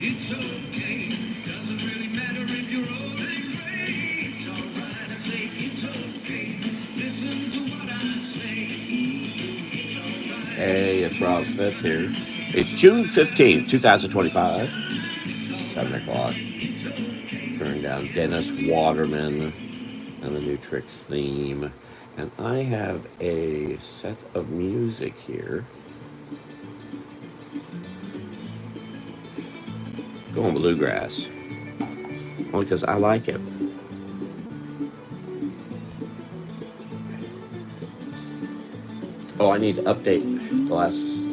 It's okay, doesn't really matter if you're old and gray. It's alright, I say it's okay. Listen to what I say. It's alright. Hey, it's Rob Smith here. It's June 15th, 2025, 7 o'clock. Turning down Dennis Waterman and the New Tricks theme. And I have a set of music here. Going bluegrass. Only because I like it. Oh, I need to update the last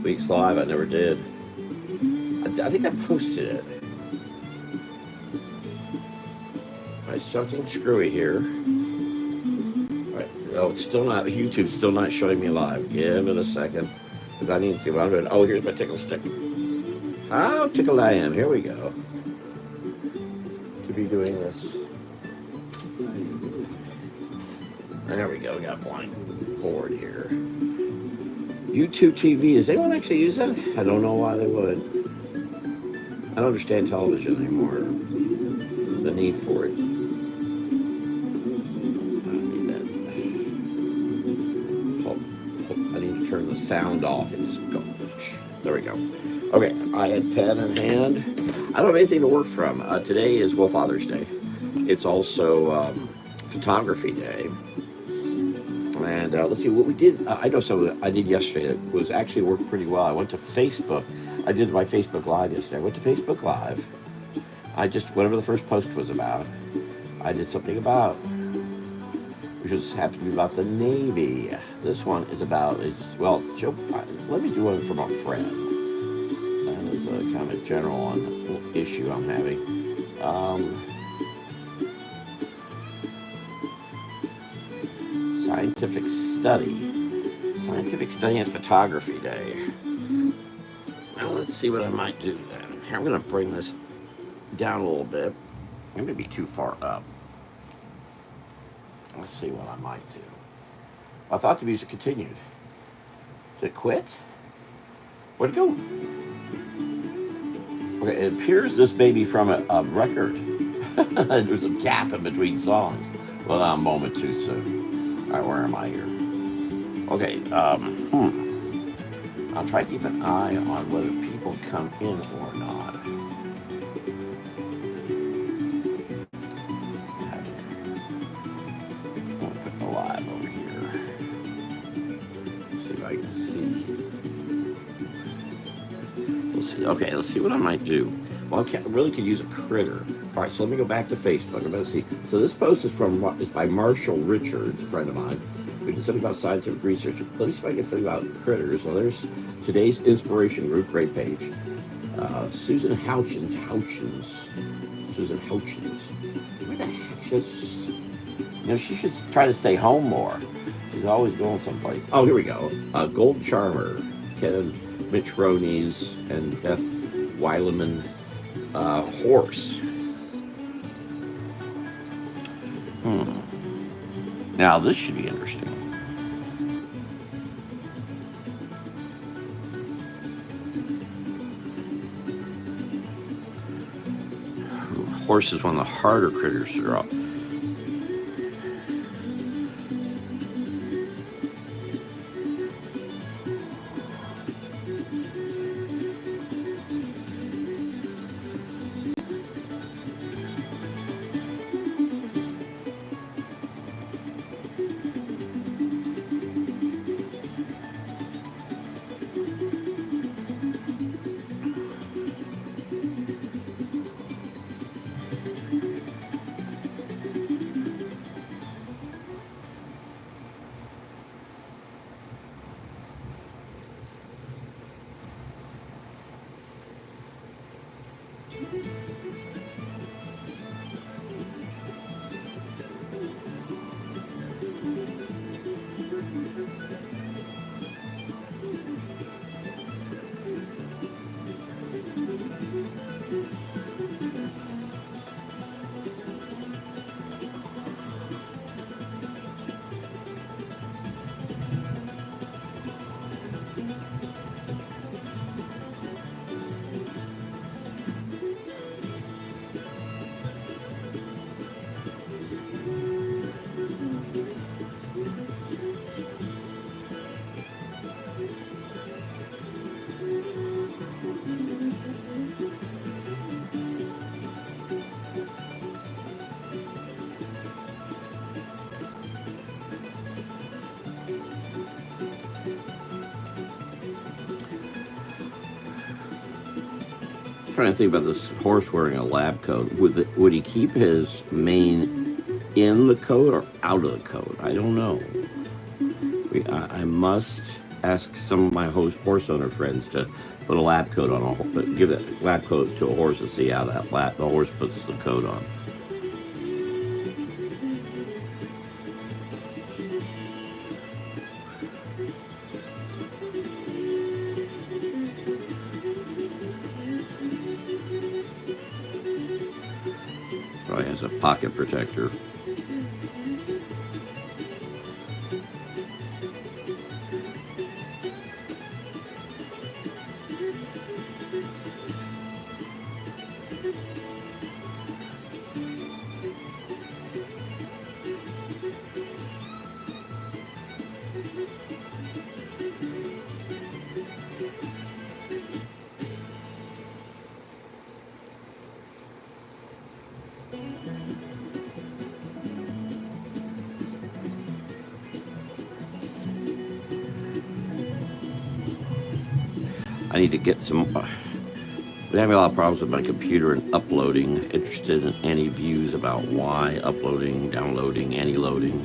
week's live. I never did. I think I posted it. All right, something screwy here. All right. Oh, it's still not, YouTube's still not showing me live. Give it a second, because I need to see what I'm doing. Oh, here's my tickle stick. How tickled I am. Here we go. To be doing this. There we go. We got a blank board here. YouTube TV. Does anyone actually use that? I don't know why they would. I don't understand television anymore. The need for it. I need that. I need to turn the sound off. It's go. There we go. Okay, I had pen in hand. I don't have anything to work from. Today is, well, Father's Day. It's also Photography Day. And let's see what we did. I know something I did yesterday that was actually worked pretty well. I went to Facebook. I did my Facebook Live yesterday. I went to Facebook Live. I just, whatever the first post was about, I did something about, which just happened to be about the Navy. This one is about, well, Joe, let me do one from a friend. That is a kind of a general issue I'm having. Scientific study is Photography Day. Now let's see what I might do then. Here, I'm going to bring this down a little bit. I'm going to be too far up. Let's see what I might do. I thought the music continued. Did it quit? Where'd it go? Okay, it appears this may be from a record. There's a gap in between songs. Well, I'm a moment too soon. All right, where am I here? Okay, I'll try to keep an eye on whether people come in or not. I'm going to put the live over here. See if I can see. We'll see. Okay, let's see what I might do. Well, I really could use a critter. All right, so let me go back to Facebook. I'm going to see. So this post is by Marshall Richards, a friend of mine. We did something about scientific research. Let me see if I can say about critters. Well, there's today's inspiration group, great page. Susan Houchins. Susan Houchins. Where the heck? She should try to stay home more. She's always going someplace. Oh, here we go. Gold Charmer, Ken Mitch Roney's, and Beth Weileman Horse. Now this should be interesting. Horse is one of the harder critters to draw. trying to think about this horse wearing a lab coat. Would he keep his mane in the coat or out of the coat? I don't know. I must ask some of my horse owner friends to put a lab coat on give that lab coat to a horse to see how the horse puts the coat on. Probably has a pocket protector. I need to get some. I'm having a lot of problems with my computer and uploading. Interested in any views about why uploading, downloading, any loading.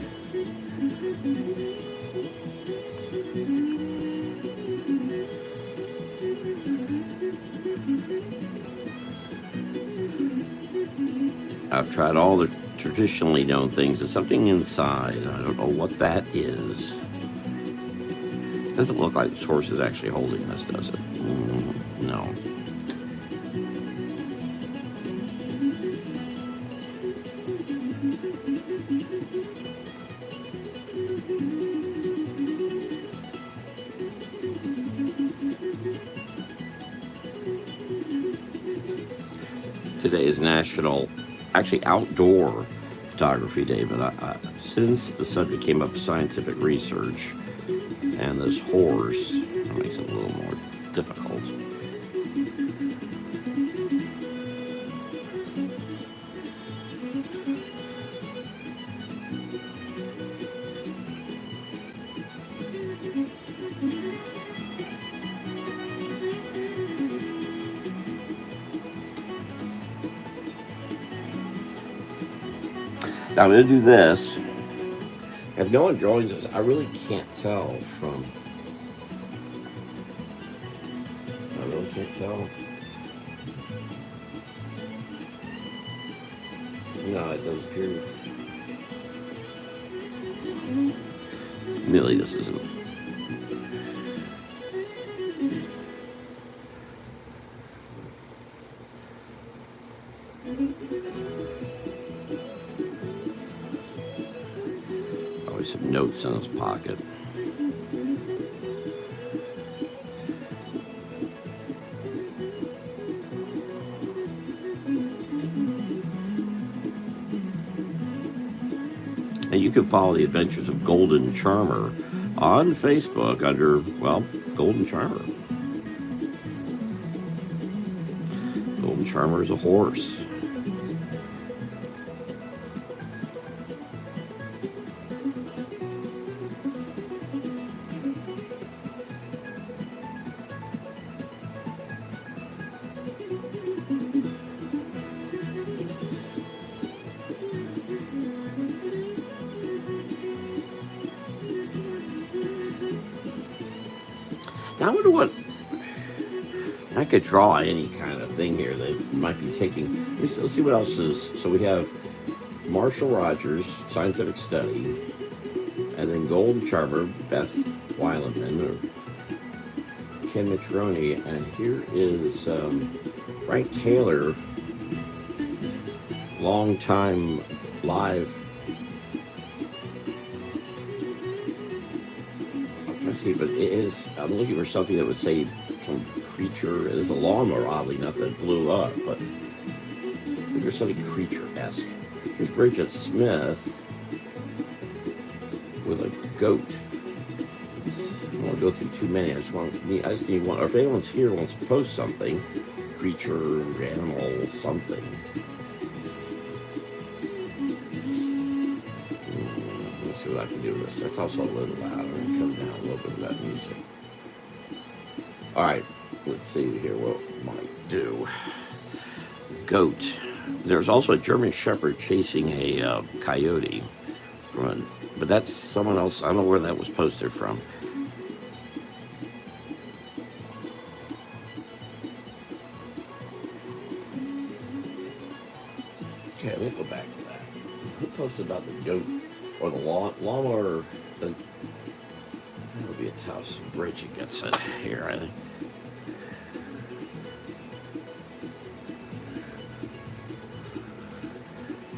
I've tried all the traditionally known things. There's something inside. I don't know what that is. It doesn't look like this horse is actually holding this, does it? No. Today is actually outdoor photography day, but since the subject came up, scientific research, and this horse, it makes it a little more difficult. Now I'm going to do this. If no one joins us, I really can't tell from. I really can't tell. No, it doesn't appear. Really, this isn't. Always some notes in his pocket. And you can follow the adventures of Golden Charmer on Facebook under, well, Golden Charmer. Golden Charmer is a horse. Now, I wonder what I could draw any kind of thing here that might be taking. Let's see what else is. So we have Marshall Rogers, scientific study, and then Golden Charmer, Beth Weilandman, or Ken Mitroni, and here is Frank Taylor, long time live. See, but it is. I'm looking for something that would say some creature. There's a lawnmower, oddly enough, that blew up, but I think there's something creature-esque. Here's Bridget Smith with a goat. I don't want to go through too many. I just need one. Or if anyone's here wants to post something, creature, animal, something. Let's see what I can do with this. That's also a little loud. I'm going to come down a little bit of that music. All right. Let's see here what we might do. Goat. There's also a German Shepherd chasing a coyote. But that's someone else. I don't know where that was posted from. Okay, we'll go back to that. Who posted about the goat or the lawnmower? That would be a tough bridge it gets it here, I think.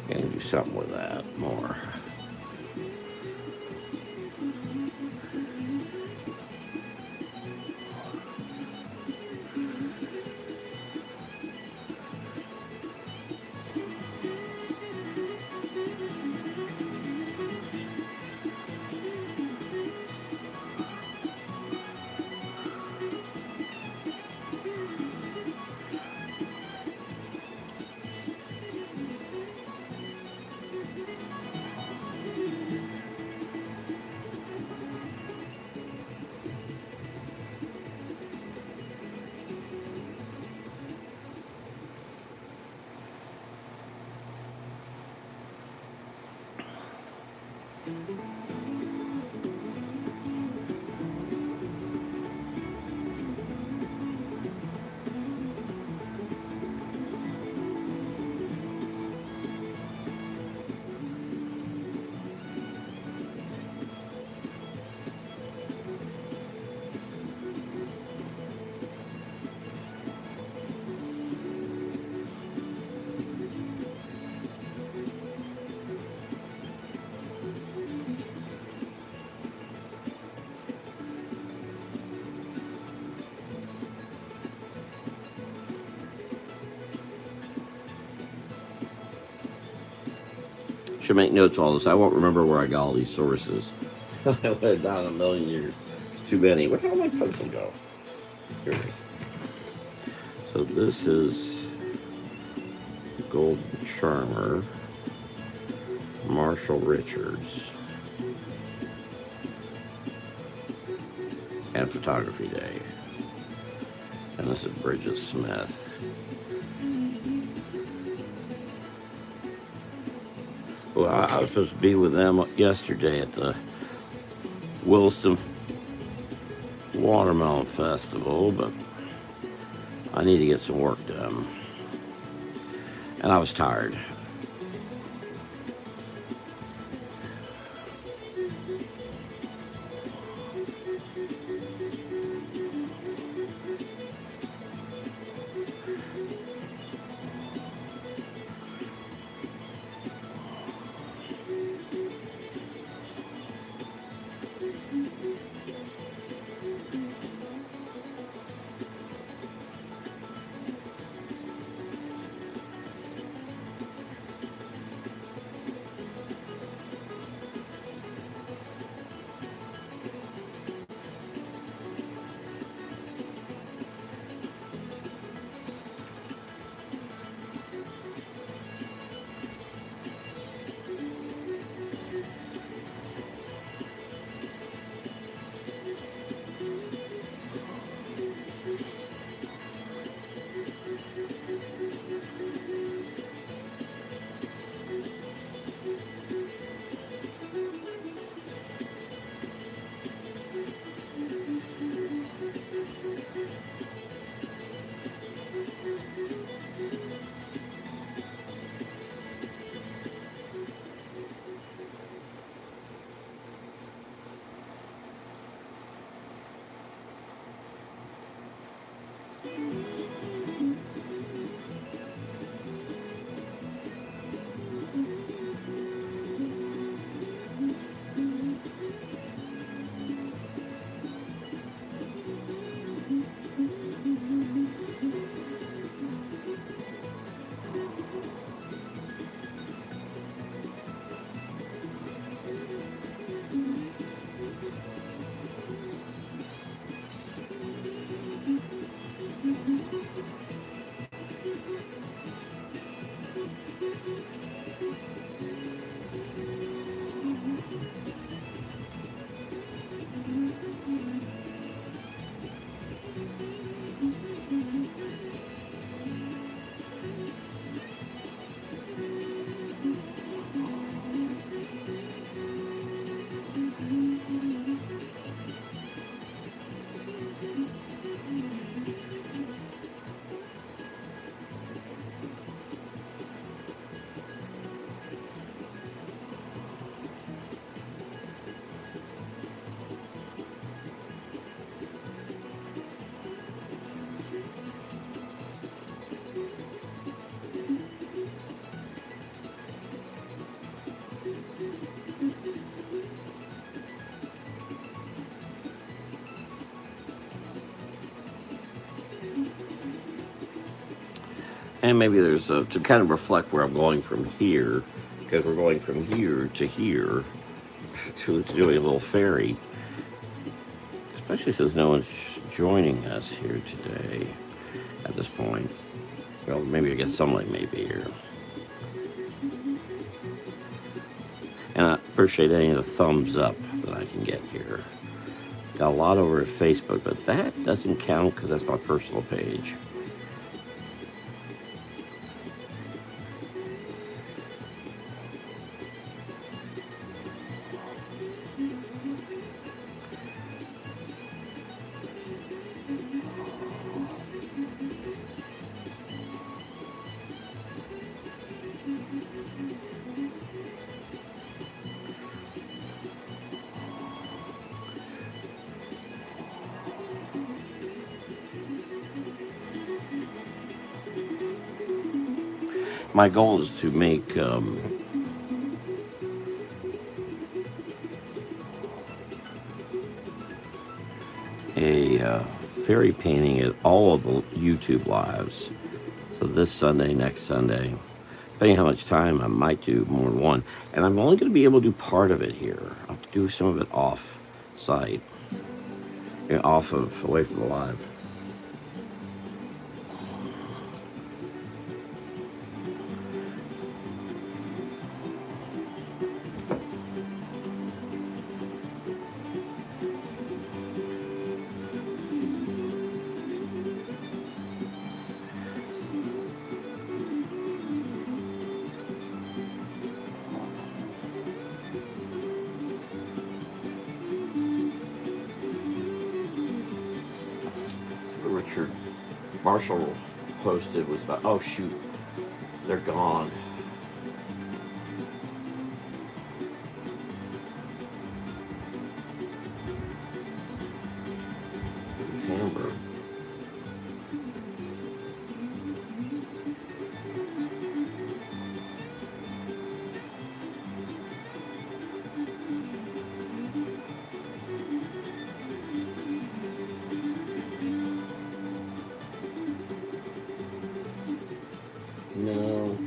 Gonna do something with that more. Should make notes of all this. I won't remember where I got all these sources. I went down a million years. Too many. Where did all my pencil go? Here it is. So this is Golden Charmer, Marshall Richards, and Photography Day. And this is Bridget Smith. Well, I was supposed to be with them yesterday at the Williston Watermelon Festival, but I need to get some work done. And I was tired. And maybe there's to kind of reflect where I'm going from here, because we're going from here to doing a little ferry, especially since no one's joining us here today at this point. Well, maybe I guess somebody may be here. And I appreciate any of the thumbs up that I can get here. Got a lot over at Facebook, but that doesn't count because that's my personal page. My goal is to make a fairy painting at all of the YouTube lives. So this Sunday, next Sunday, depending how much time, I might do more than one. And I'm only going to be able to do part of it here. I'll have to do some of it off site, away from the live. Richard Marshall posted was about, oh shoot, they're gone. Amber. No.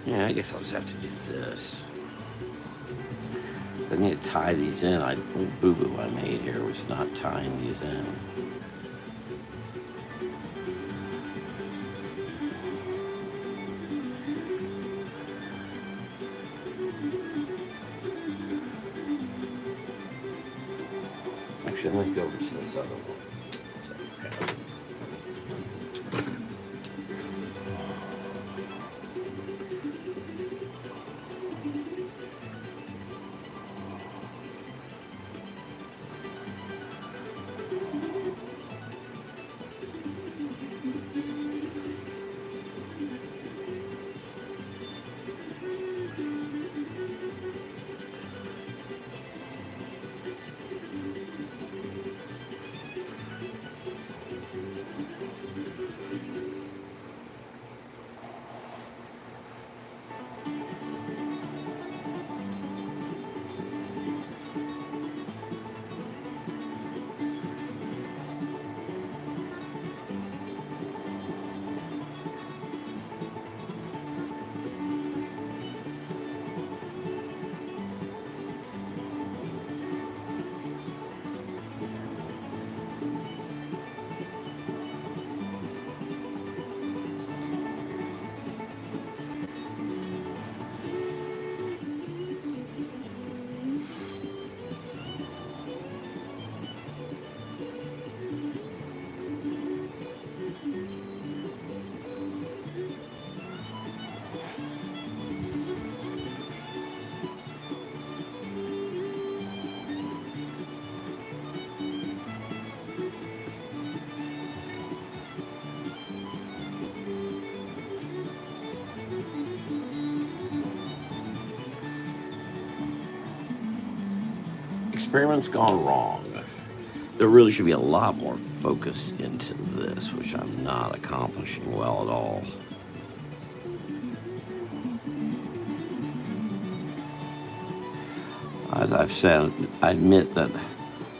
Yeah, I guess I'll just have to do this. I need to tie these in. Boo-boo I made here was not tying these in. Actually, let me go over to this other one. Experiment's gone wrong. There really should be a lot more focus into this, which I'm not accomplishing well at all. As I've said, I admit that I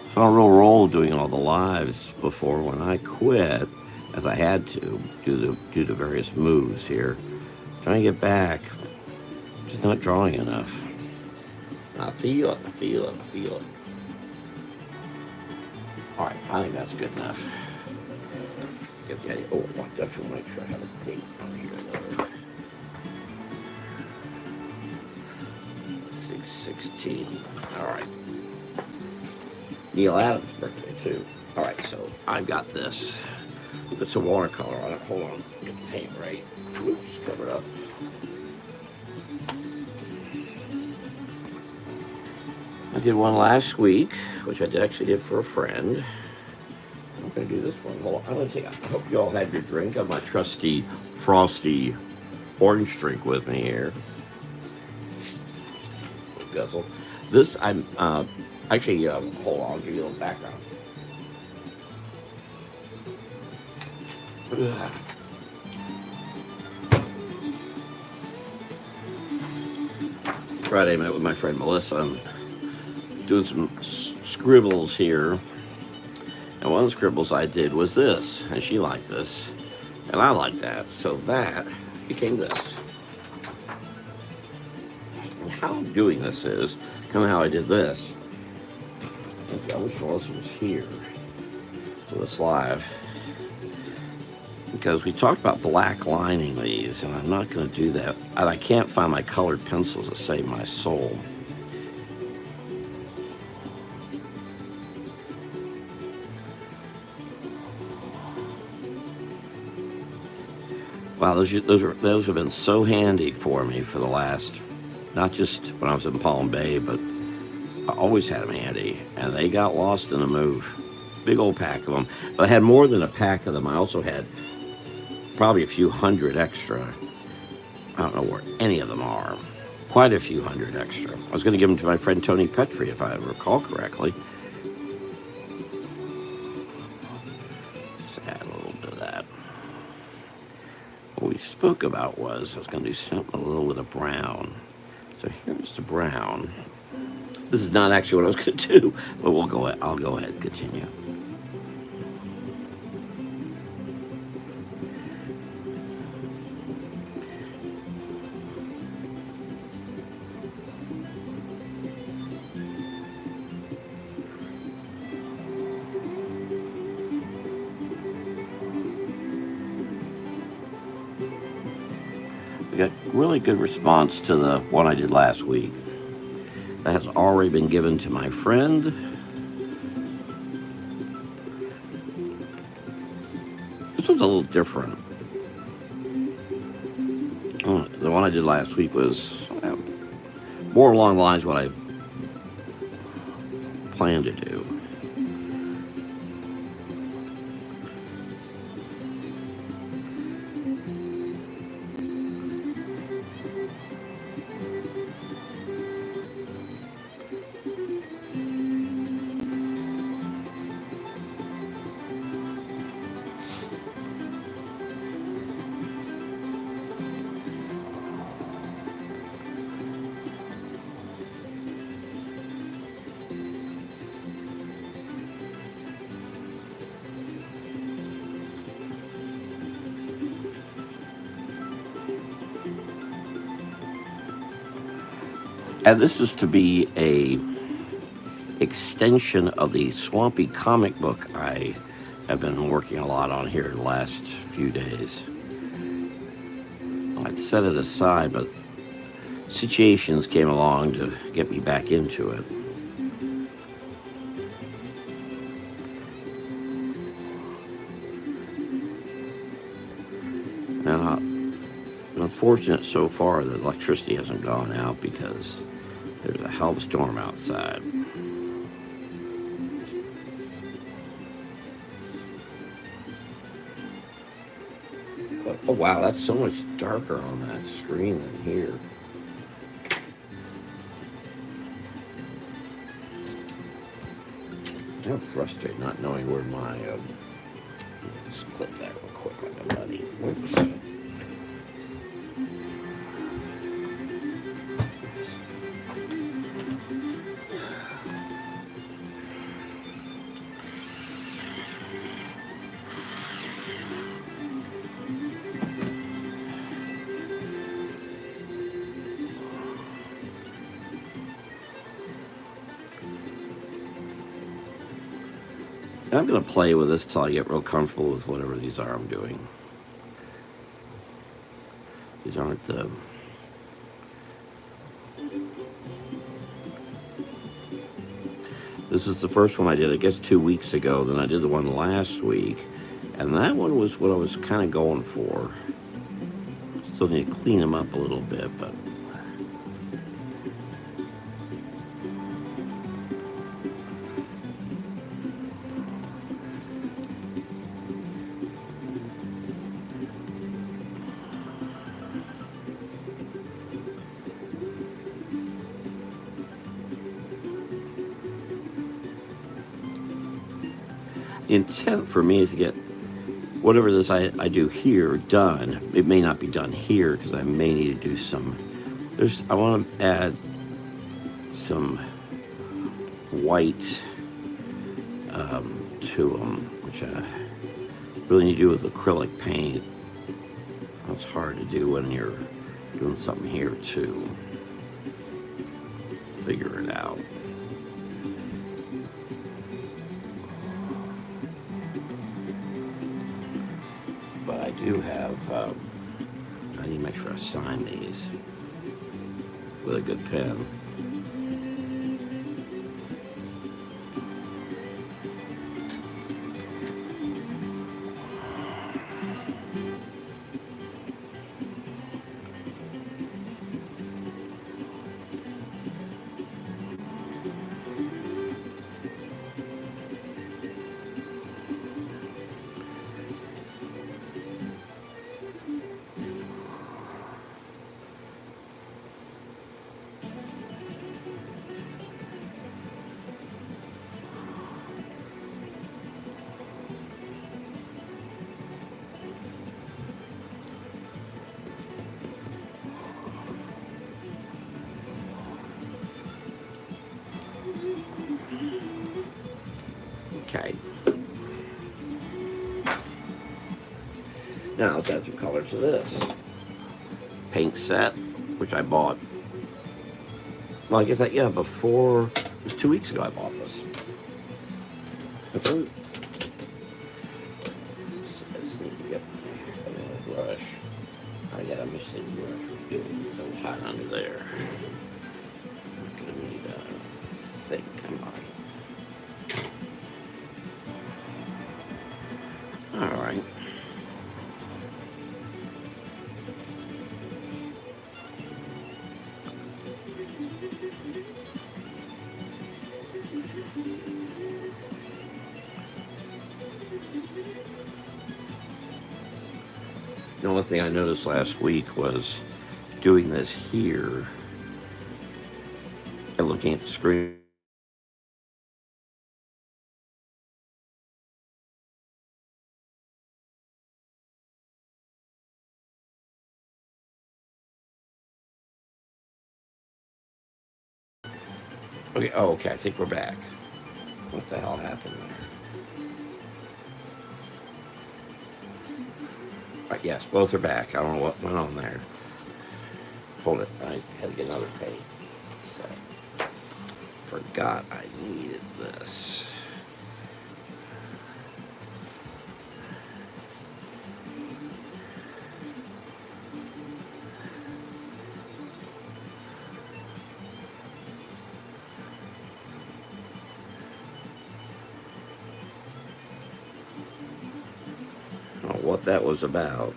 was on a real roll doing all the lives before when I quit, as I had to, due to various moves here. Trying to get back, just not drawing enough. I feel it, I feel it, I feel it. All right, I think that's good enough. Get the idea. Oh, I definitely make sure I have a date on here though. 6/16. All right. Neil Adams' birthday too. All right, so I've got this. It's a watercolor on it. Hold on, get the paint right. Oops, cover it up. I did one last week, which I actually did for a friend. I'm gonna do this one. Hold on. I'm gonna take. I hope you all had your drink. I have my trusty frosty orange drink with me here. Guzzle. This I'm actually. Hold on. I'll give you a little background. Ugh. Friday I met with my friend Melissa. I'm doing some scribbles here. And one of the scribbles I did was this. And she liked this. And I liked that. So that became this. And how I'm doing this is, kind of how I did this. I wish Melissa was here for this live. Because we talked about black lining these, and I'm not going to do that. And I can't find my colored pencils to save my soul. Wow, those have been so handy for me for the last, not just when I was in Palm Bay, but I always had them handy, and they got lost in a move. Big old pack of them. But I had more than a pack of them. I also had probably a few hundred extra. I don't know where any of them are. Quite a few hundred extra. I was going to give them to my friend Tony Petrie, if I recall correctly. Let's add a little bit of that. What we spoke about was I was going to do something a little with a brown. So here's the brown. This is not actually what I was going to do, but I'll go ahead and continue. We got really good response to the one I did last week. That has already been given to my friend. This one's a little different. The one I did last week was more along the lines of what I planned to do. And this is to be a extension of the Swampy comic book I have been working a lot on here the last few days. I'd set it aside, but situations came along to get me back into it. Now, I'm unfortunate so far that electricity hasn't gone out because there's a hell of a storm outside. Oh wow, that's so much darker on that screen than here. I'm frustrated not knowing where my, let's clip that real quick like a buddy. Whoops. I'm going to play with this till I get real comfortable with whatever these are I'm doing. These aren't the... This is the first one I did, I guess, 2 weeks ago. Then I did the one last week. And that one was what I was kind of going for. Still need to clean them up a little bit, but... The intent for me is to get whatever this I do here done. It may not be done here because I may need to do some... I want to add some white to them, which I really need to do with acrylic paint. That's hard to do when you're doing something here too. Figure it out. But I do have, I need to make sure I sign these with a good pen. Okay. Now let's add some color to this paint set, which I bought. Well, I guess before, it was 2 weeks ago I bought this. That's right. I just need to get a brush. I got a missing brush. Don't hide under there. I'm gonna need thick, come on. All right. The only thing I noticed last week was doing this here and looking at the screen. Okay, oh, okay, I think we're back. What the hell happened there? Right, yes, both are back. I don't know what went on there. Hold it, I had to get another paint. So, forgot I needed this. What that was about.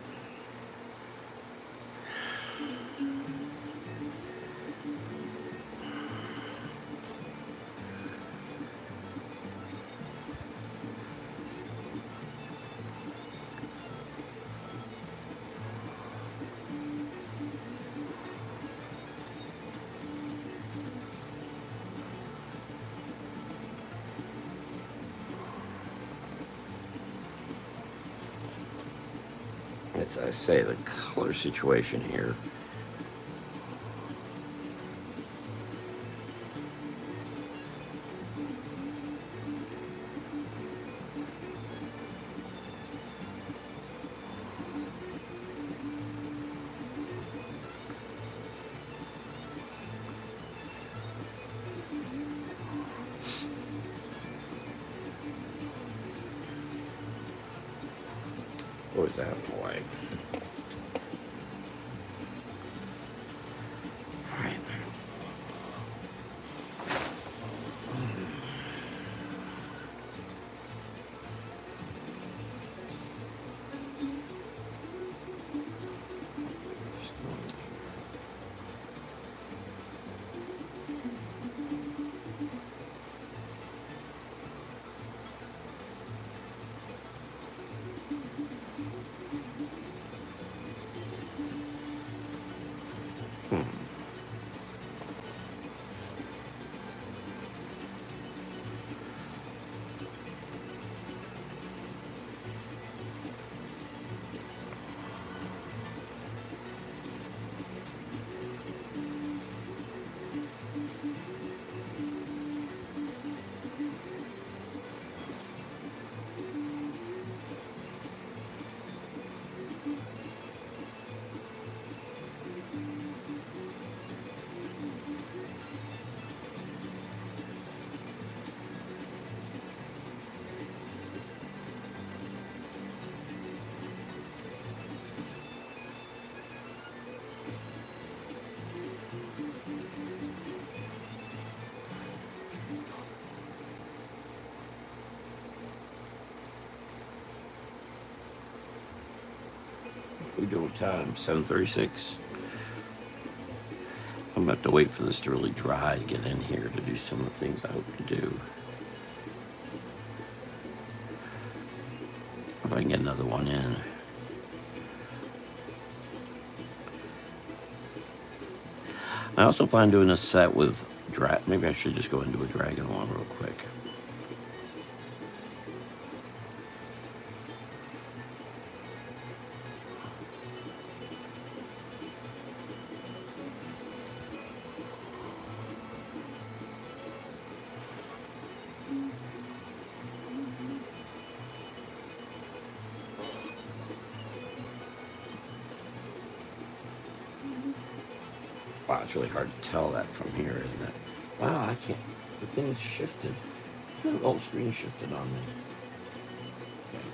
As I say, the color situation here. Always out of the way. All right. We doing time 7:36. I'm gonna have to wait for this to really dry to get in here to do some of the things I hope to do. If I can get another one in. I also plan doing a set with maybe I should just go into a dragon one real quick. Wow, it's really hard to tell that from here, isn't it? Wow, I can't. The thing's shifted. The whole screen shifted on me. Okay.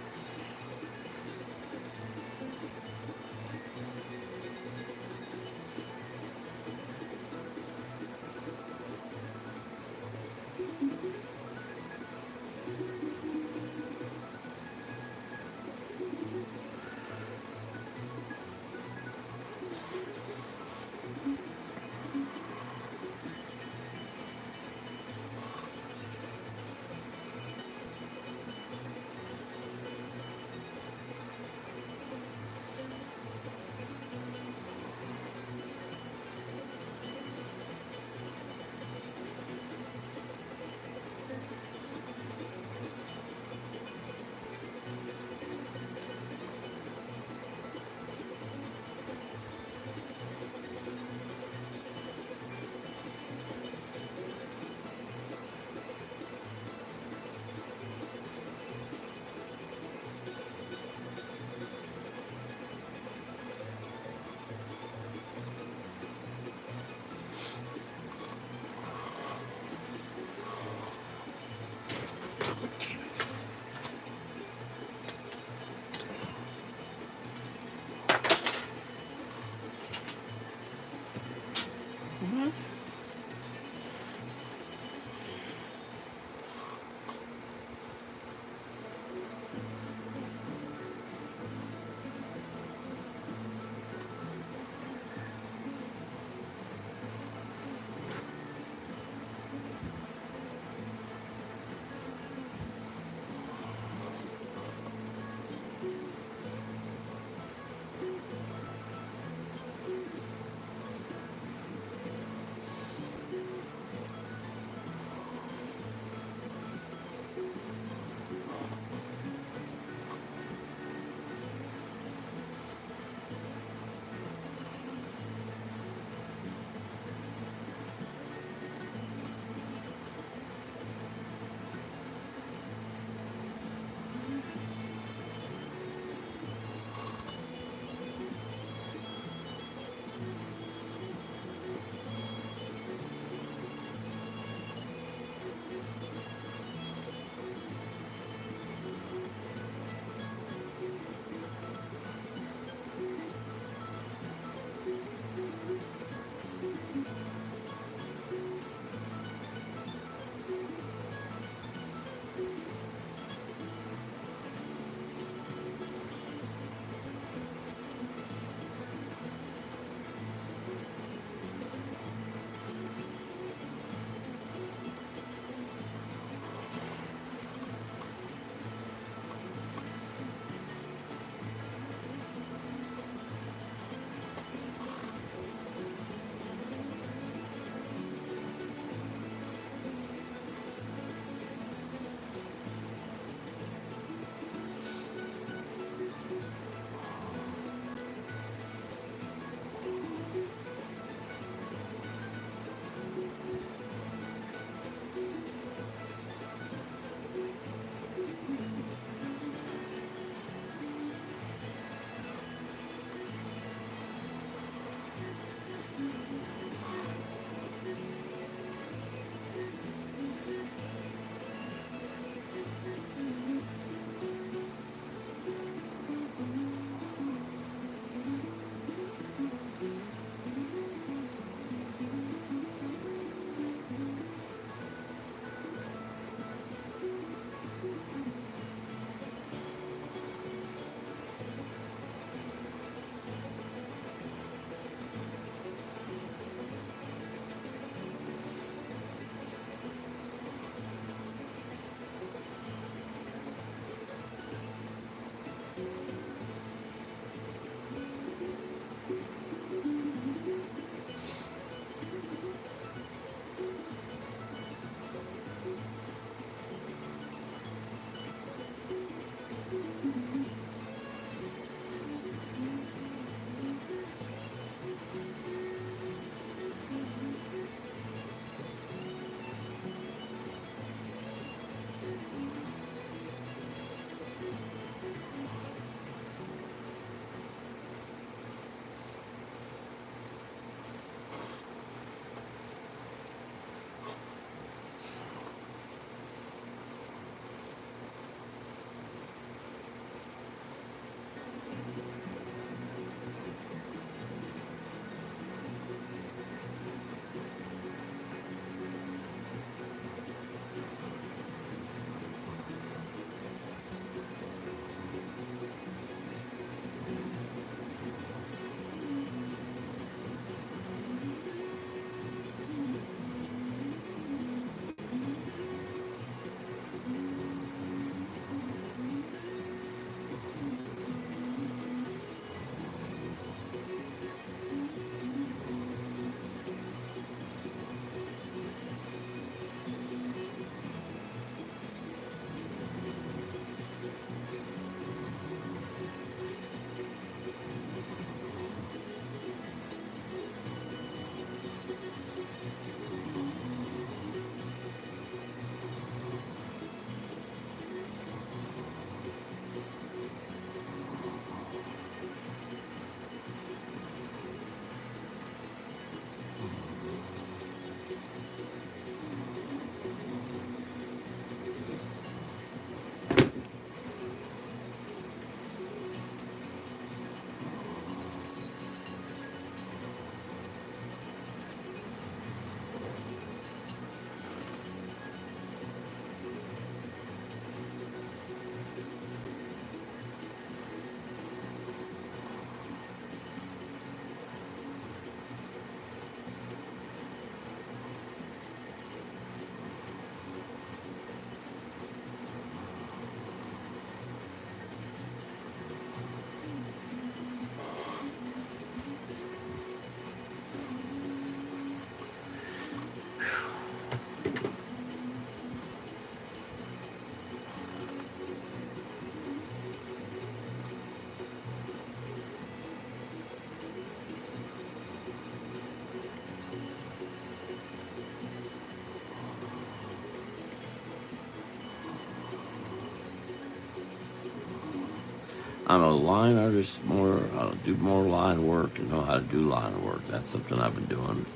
I'm a line artist more. I'll do more line work and know how to do line work. That's something I've been doing.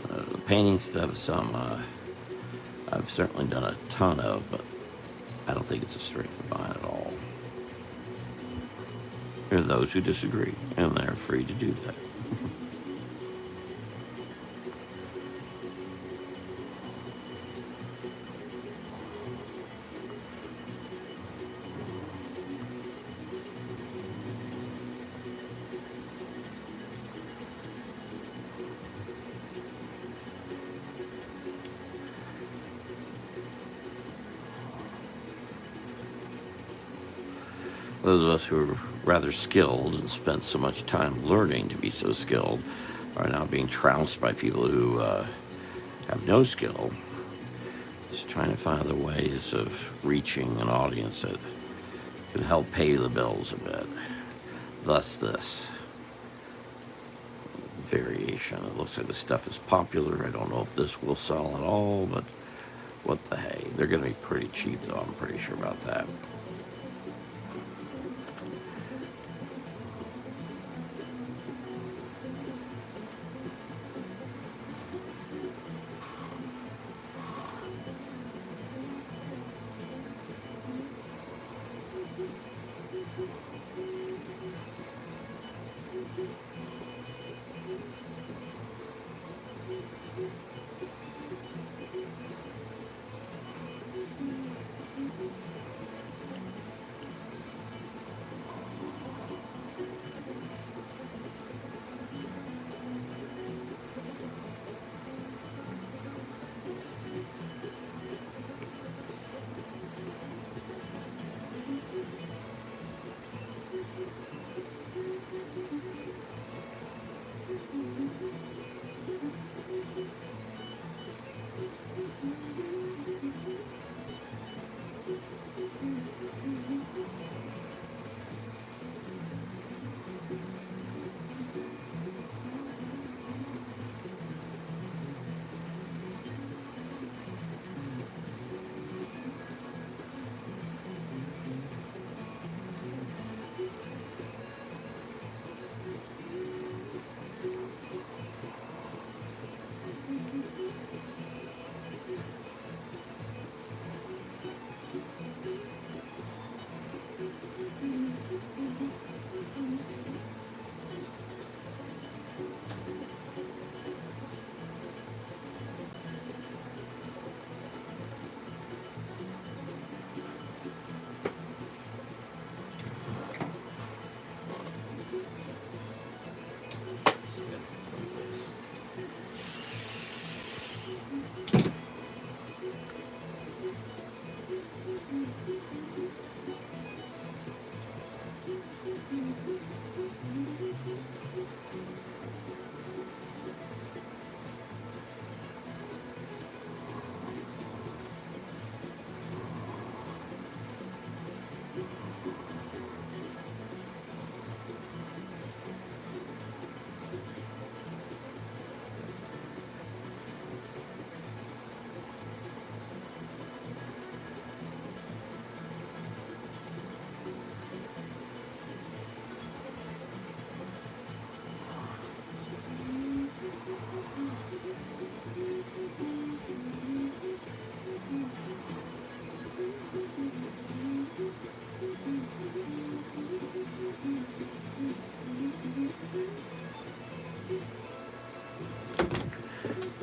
The painting stuff is something I've certainly done a ton of, but I don't think it's a strength of mine at all. There are those who disagree, and they're free to do that. Those of us who are rather skilled and spent so much time learning to be so skilled are now being trounced by people who have no skill, just trying to find other ways of reaching an audience that can help pay the bills a bit. Thus this variation. It looks like the stuff is popular. I don't know if this will sell at all, but what the hey. They're going to be pretty cheap, though. I'm pretty sure about that.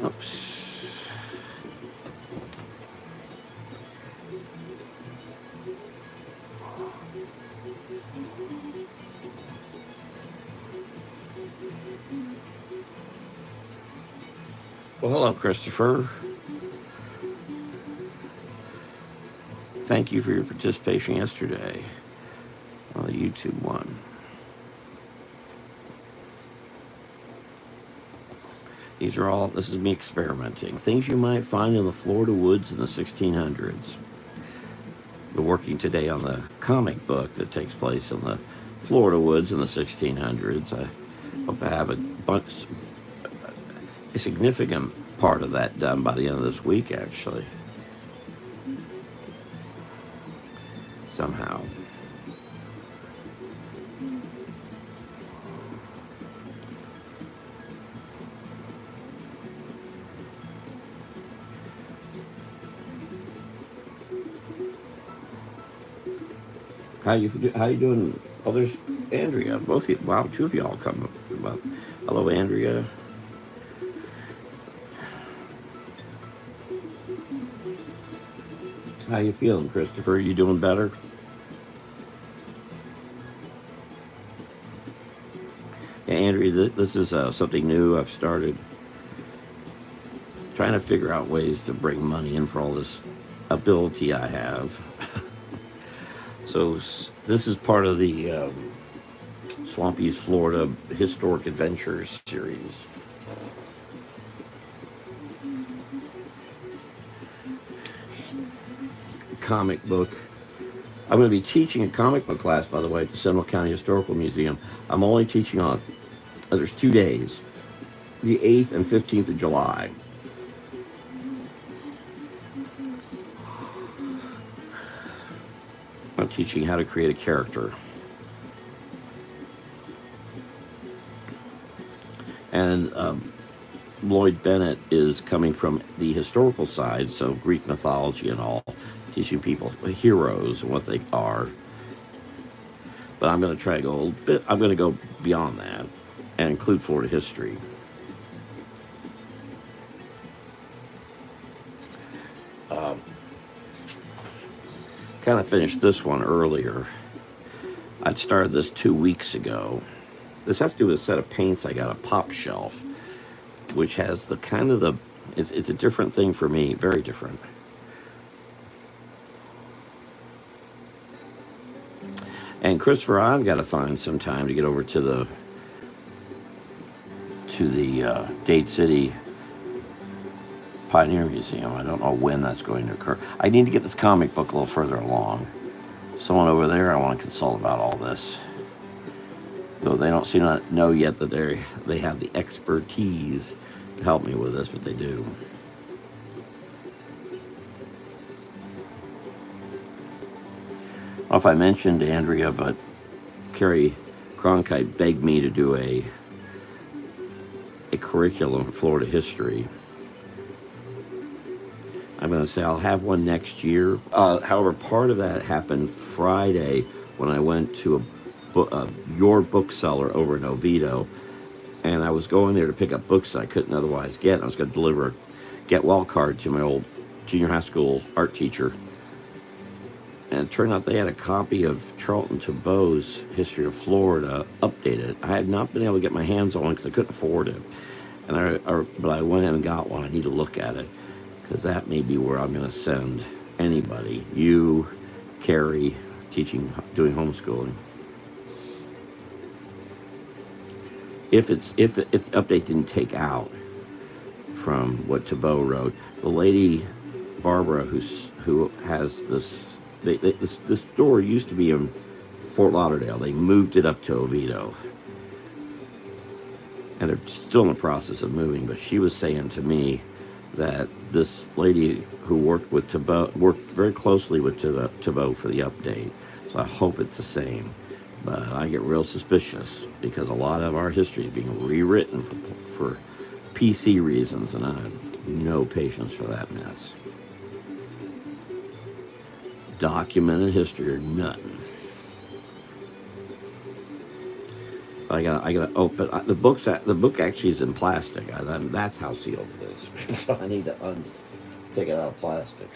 Oops. Well, hello, Christopher. Thank you for your participation yesterday on the YouTube one. These are all, this is me experimenting. Things you might find in the Florida woods in the 1600s. We're working today on the comic book that takes place in the Florida woods in the 1600s. I hope to have a significant part of that done by the end of this week, actually. Somehow. How you doing? Oh, there's Andrea. Both of you, wow, two of y'all come up. Hello, Andrea. How you feeling, Christopher? You doing better? Yeah, Andrea, this is something new I've started, trying to figure out ways to bring money in for all this ability I have. So this is part of the Swampy's Florida Historic Adventures series. Comic book. I'm going to be teaching a comic book class, by the way, at the Seminole County Historical Museum. I'm only teaching on, there's 2 days, the 8th and 15th of July. I'm teaching how to create a character. And Lloyd Bennett is coming from the historical side, so Greek mythology and all, teaching people heroes and what they are. But I'm going to try to go a little bit, I'm going to go beyond that and include Florida history. Kind of finished this one earlier. I'd started this 2 weeks ago. This has to do with a set of paints I got, a pop shelf, which has the kind of the, it's a different thing for me, very different. And Christopher, I've got to find some time to get over to the Dade City Pioneer Museum. I don't know when that's going to occur. I need to get this comic book a little further along. Someone over there I want to consult about all this. Though they don't seem to know yet that they have the expertise to help me with this, but they do. I don't know if I mentioned Andrea, but Carrie Cronkite begged me to do a curriculum for Florida history. I'm going to say I'll have one next year. However, part of that happened Friday when I went to your bookseller over in Oviedo, and I was going there to pick up books I couldn't otherwise get. I was going to deliver a get well card to my old junior high school art teacher, and it turned out they had a copy of Charlton Tebow's History of Florida updated. I had not been able to get my hands on one because I couldn't afford it, but I went in and got one. I need to look at it, because that may be where I'm going to send anybody. You, Carrie, doing homeschooling. If the update didn't take out from what Tebow wrote, the lady Barbara who has this store used to be in Fort Lauderdale. They moved it up to Oviedo, and they're still in the process of moving. But she was saying to me that this lady who worked very closely with Tebow for the update. So I hope it's the same. But I get real suspicious because a lot of our history is being rewritten for PC reasons, and I have no patience for that mess. Documented history or nothing. I gotta open the books. The book actually is in plastic. That's how sealed it is. So I need to take it out of plastic.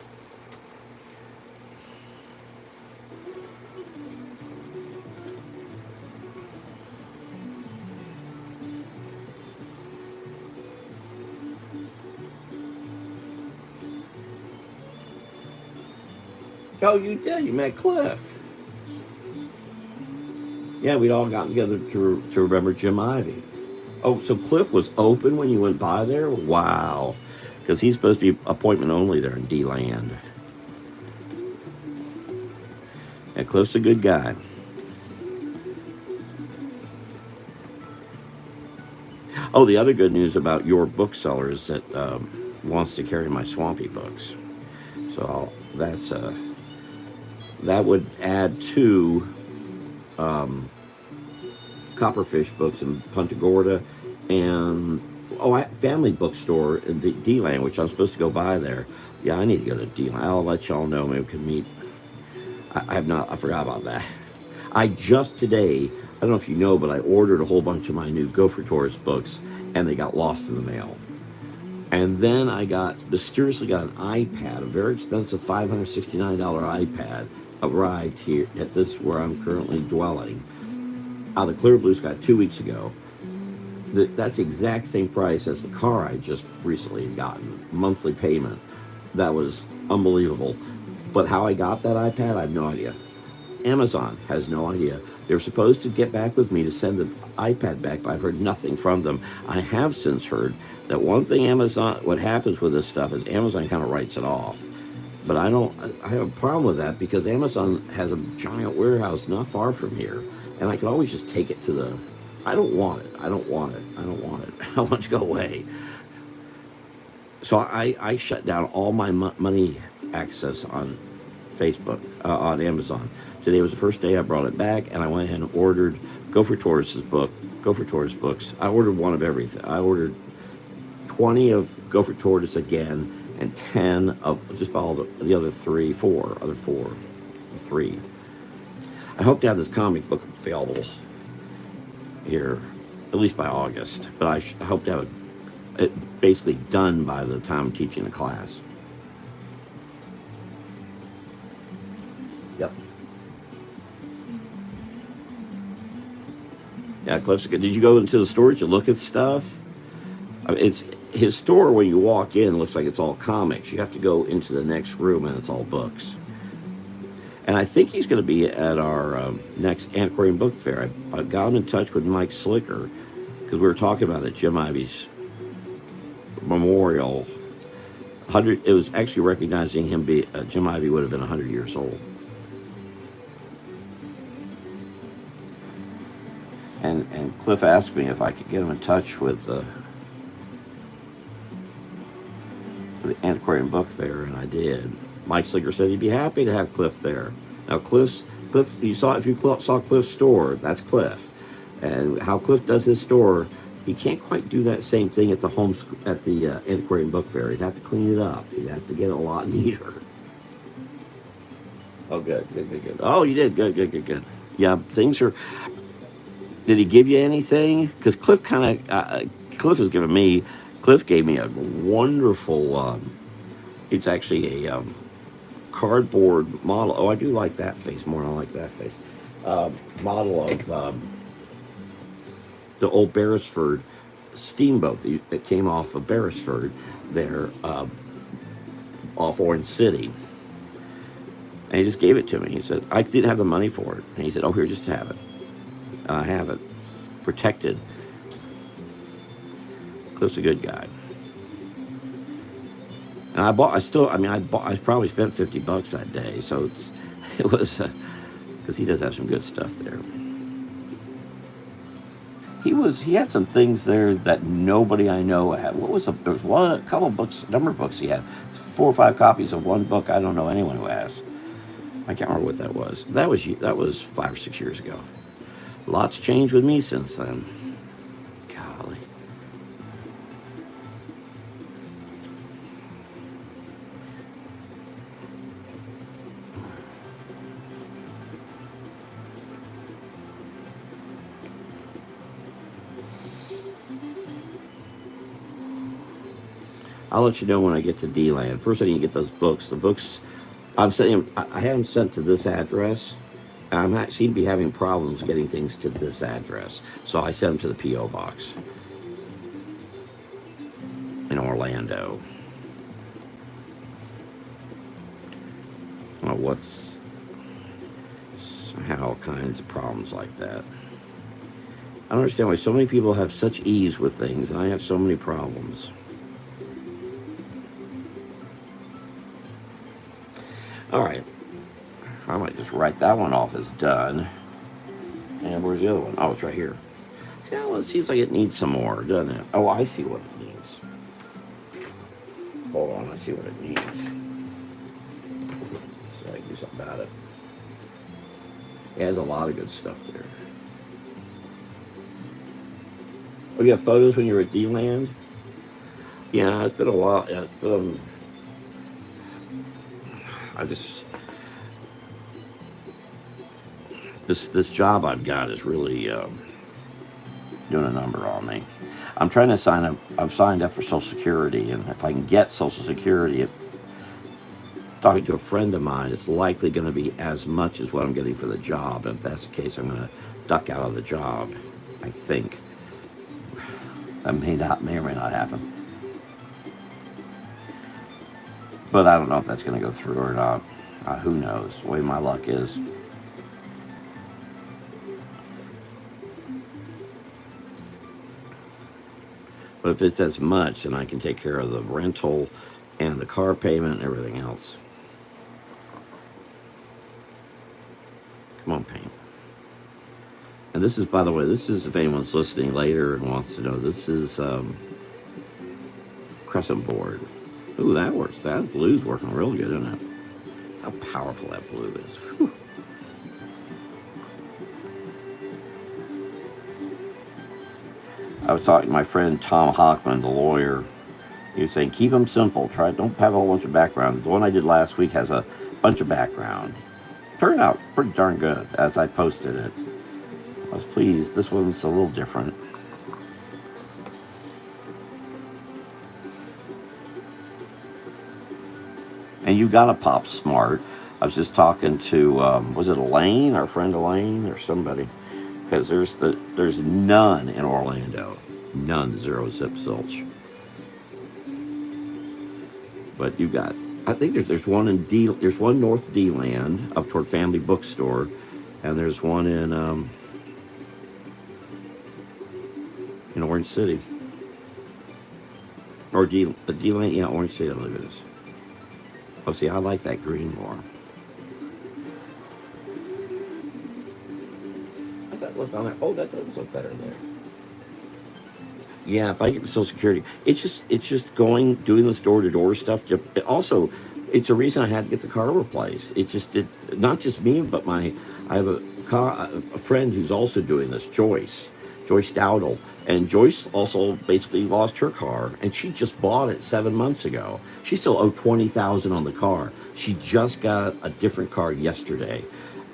Oh, you did. You met Cliff. Yeah, we'd all gotten together to remember Jim Ivey. Oh, so Cliff was open when you went by there? Wow. Because he's supposed to be appointment only there in D-Land. And Cliff's a good guy. Oh, the other good news about your bookseller is that wants to carry my Swampy books. So that would add two Copperfish books in Punta Gorda, and Family Bookstore in D-Land, which I'm supposed to go by there. Yeah, I need to go to D-Land. I'll let y'all know. Maybe we can meet. I forgot about that. I just today, I don't know if you know, but I ordered a whole bunch of my new Gopher Tourist books, and they got lost in the mail. And then I mysteriously got an iPad, a very expensive $569 iPad, arrived here at this where I'm currently dwelling, out of the clear blue sky 2 weeks ago. That's the exact same price as the car I just recently had gotten, monthly payment. That was unbelievable. But how I got that iPad, I have no idea. Amazon has no idea. They're supposed to get back with me to send the iPad back, but I've heard nothing from them. I have since heard that one thing what happens with this stuff is Amazon kind of writes it off. But I have a problem with that because Amazon has a giant warehouse not far from here. And I could always just take it to I don't want it. I don't want it. I don't want it. I want it to go away. So I shut down all my money access on Facebook, on Amazon. Today was the first day I brought it back, and I went ahead and ordered Gopher Tourist books. I ordered one of everything. I ordered 20 of Gopher Tortoise again, and 10 of just all the other three. I hope to have this comic book available here, at least by August, but I hope to have it basically done by the time I'm teaching the class. Yep. Yeah, Cliff's good. Did you go into the store to look at stuff? I mean, it's his store. When you walk in, looks like it's all comics. You have to go into the next room, and it's all books. And I think he's going to be at our next Antiquarian Book Fair. I got him in touch with Mike Slicker because we were talking about it. Jim Ivy's memorial. It was actually recognizing him. Jim Ivy would have been 100 years old. And Cliff asked me if I could get him in touch with the Antiquarian Book Fair, and I did. Mike Slicker said he'd be happy to have Cliff there. Now, Cliff, if you saw Cliff's store, that's Cliff. And how Cliff does his store, he can't quite do that same thing at the Antiquarian Book Fair. He'd have to clean it up. He'd have to get it a lot neater. Oh, good. Oh, you did. Good. Yeah, things are... Did he give you anything? Because Cliff gave me a wonderful, it's actually a cardboard model. Oh, I do like that face more than I like that face. Model of the old Beresford steamboat that came off of Beresford there, off Orange City. And he just gave it to me. He said, I didn't have the money for it. And he said, oh, here, just have it. And I have it protected. Cliff's a good guy. And I probably spent $50 that day. So it was, because he does have some good stuff there. He had some things there that nobody I know had. There was a couple books, number of books he had. 4 or 5 copies of one book I don't know anyone who has. I can't remember what that was. That was 5 or 6 years ago. Lots changed with me since then. Golly. I'll let you know when I get to D-Land. First I need to get those books. The books, I had them sent to this address. I seem to be having problems getting things to this address. So I sent them to the P.O. box in Orlando. Well, all kinds of problems like that. I don't understand why so many people have such ease with things, and I have so many problems. All right. I might just write that one off as done. And where's the other one? Oh, it's right here. See, that one seems like it needs some more, doesn't it? Oh, I see what it needs. Hold on, I see what it needs. So I can do something about it. It has a lot of good stuff there. Oh, you have photos when you were at D-Land? Yeah, it's been a while. This job I've got is really doing a number on me. I'm trying to sign up. I'm signed up for Social Security, and if I can get Social Security, talking to a friend of mine, it's likely going to be as much as what I'm getting for the job. And if that's the case, I'm going to duck out of the job. I think that may or may not happen, but I don't know if that's going to go through or not. Who knows? The way my luck is. But if it's as much, then I can take care of the rental and the car payment and everything else. Come on, paint. And this is, by the way, this is, if anyone's listening later and wants to know, this is crescent board. Ooh, that works. That blue's working real good, isn't it? How powerful that blue is. Whew. I was talking to my friend Tom Hockman, the lawyer. He was saying, keep them simple. Don't have a whole bunch of background. The one I did last week has a bunch of background. Turned out pretty darn good as I posted it. I was pleased. This one's a little different. And you got to pop smart. I was just talking to, was it Elaine, our friend Elaine, or somebody? Because there's none in Orlando. None, zero, zip, zilch. But you got, I think there's one in there's one North D-Land up toward Family Bookstore, and there's one in Orange City. Or D-Land, yeah, Orange City, I believe it is. Oh, see, I like that green more. How's that look on there? Oh, that does look better there. Yeah, if I get the Social Security, it's just doing this door-to-door stuff. Also, it's a reason I had to get the car replaced. It just did, not just me, but I have a friend who's also doing this, Joyce Dowdle. And Joyce also basically lost her car, and she just bought it 7 months ago. She still owed $20,000 on the car. She just got a different car yesterday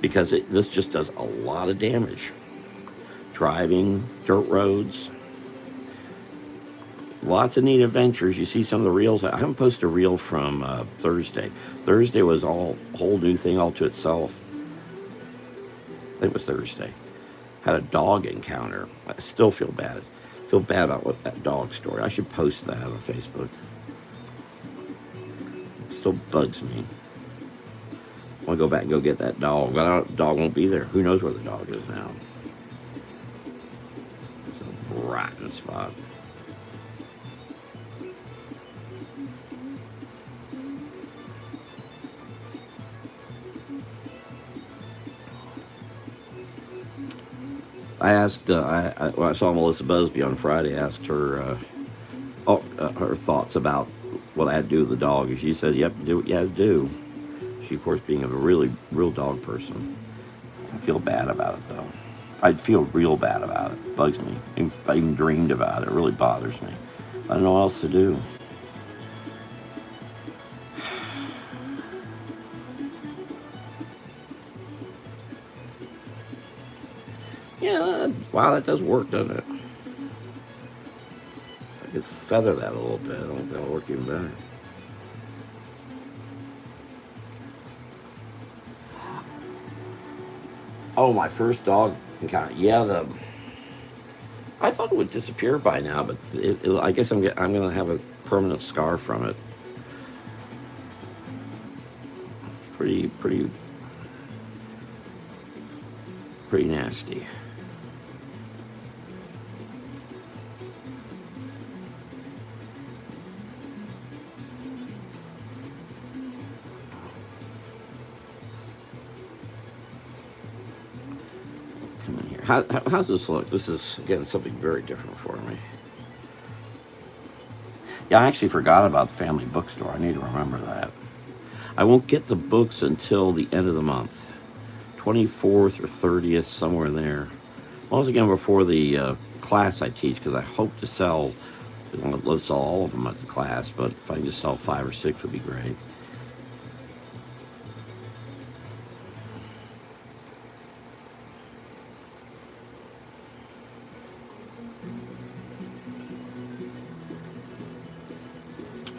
because this just does a lot of damage. Driving dirt roads, lots of neat adventures. You see some of the reels. I haven't posted a reel from Thursday. Thursday was a whole new thing all to itself. I think it was Thursday. Had a dog encounter. I still feel bad. Feel bad about that dog story. I should post that on Facebook. It still bugs me. I want to go back and go get that dog. But the dog won't be there. Who knows where the dog is now? It's a rotten spot. I asked, when I saw Melissa Busby on Friday, I asked her her thoughts about what I had to do with the dog. And she said, yep, do what you had to do. She, of course, being a real dog person. I feel bad about it, though. I feel real bad about it. It bugs me. I even dreamed about it. It really bothers me. I don't know what else to do. Yeah, wow, that does work, doesn't it? I could feather that a little bit. I don't think that'll work even better. Oh, my first dog encounter. Yeah, I thought it would disappear by now, but I guess I'm going to have a permanent scar from it. Pretty nasty. Come in here. How's this look? This is, again, something very different for me. Yeah, I actually forgot about the Family Bookstore. I need to remember that. I won't get the books until the end of the month. 24th or 30th, somewhere in there. Once again, before the class I teach, because I hope to sell, let's sell all of them at the class, but if I can just sell 5 or 6 would be great.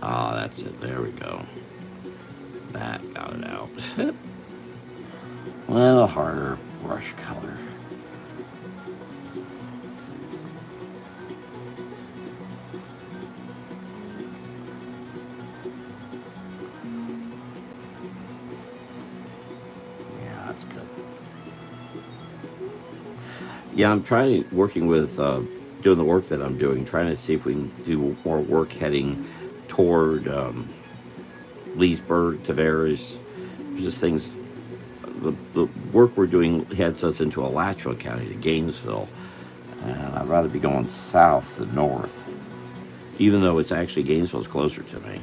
Ah, that's it. There we go. That got it out. Well, a harder brush color. Yeah, that's good. Yeah, I'm working with doing the work that I'm doing, trying to see if we can do more work heading toward Leesburg, Tavares, just things. The work we're doing heads us into Alachua County to Gainesville, and I'd rather be going south than north, even though it's actually Gainesville's closer to me,